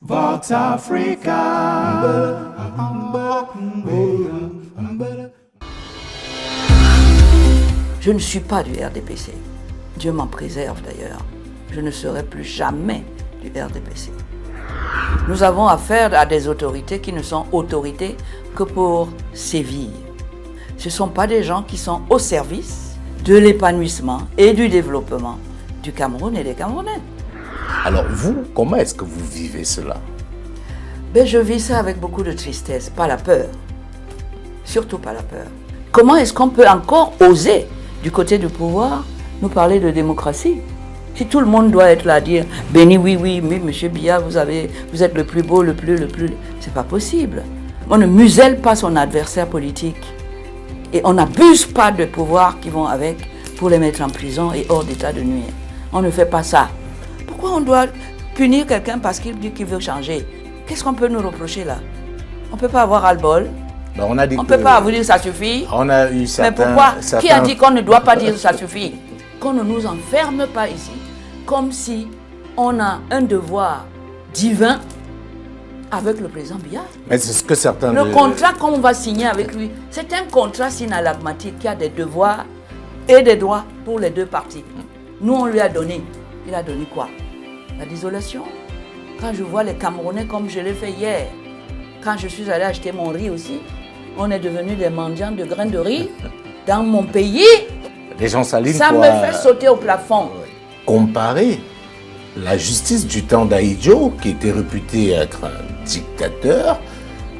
Vox Africa. Je ne suis pas du RDPC. Dieu m'en préserve d'ailleurs. Je ne serai plus jamais du RDPC. Nous avons affaire à des autorités qui ne sont autorités que pour sévir. Ce ne sont pas des gens qui sont au service de l'épanouissement et du développement du Cameroun et des Camerounais. Alors vous, comment est-ce que vous vivez cela? Je vis ça avec beaucoup de tristesse, pas la peur. Surtout pas la peur. Comment est-ce qu'on peut encore oser, du côté du pouvoir, nous parler de démocratie? Si tout le monde doit être là à dire « Béni, oui, monsieur Biya, vous êtes le plus beau, le plus... » C'est pas possible. On ne muselle pas son adversaire politique. Et on n'abuse pas de pouvoirs qui vont avec pour les mettre en prison et hors d'état de nuire. On ne fait pas ça. Pourquoi on doit punir quelqu'un parce qu'il dit qu'il veut changer? Qu'est-ce qu'on peut nous reprocher là? On ne peut pas avoir ras-le-bol. On ne peut pas vous dire ça suffit. On a eu certains... Mais pourquoi? Qui a dit qu'on ne doit pas dire ça suffit? Qu'on ne nous enferme pas ici, comme si on a un devoir divin avec le président Biya. Mais c'est ce que certains... Le contrat qu'on va signer avec lui, c'est un contrat synalagmatique qui a des devoirs et des droits pour les deux parties. Nous, on lui a donné. Il a donné quoi? La désolation. Quand je vois les Camerounais comme je l'ai fait hier, quand je suis allé acheter mon riz aussi, on est devenus des mendiants de grains de riz dans mon pays. Les gens s'alignent ça me fait sauter au plafond. Comparer la justice du temps d'Ahidjo, qui était réputé être un dictateur,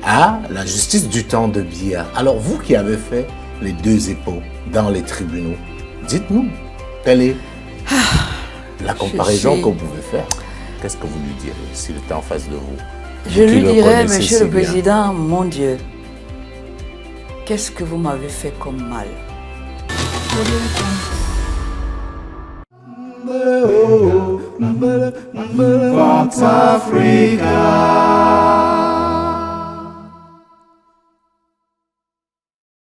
à la justice du temps de Biya. Alors vous qui avez fait les deux époques dans les tribunaux, dites-nous, quelle est la comparaison que vous pouvez faire? Qu'est-ce que vous lui direz s'il était en face de vous? Je lui dirais, Monsieur le Président, mon Dieu, qu'est-ce que vous m'avez fait comme mal? Vox Africa.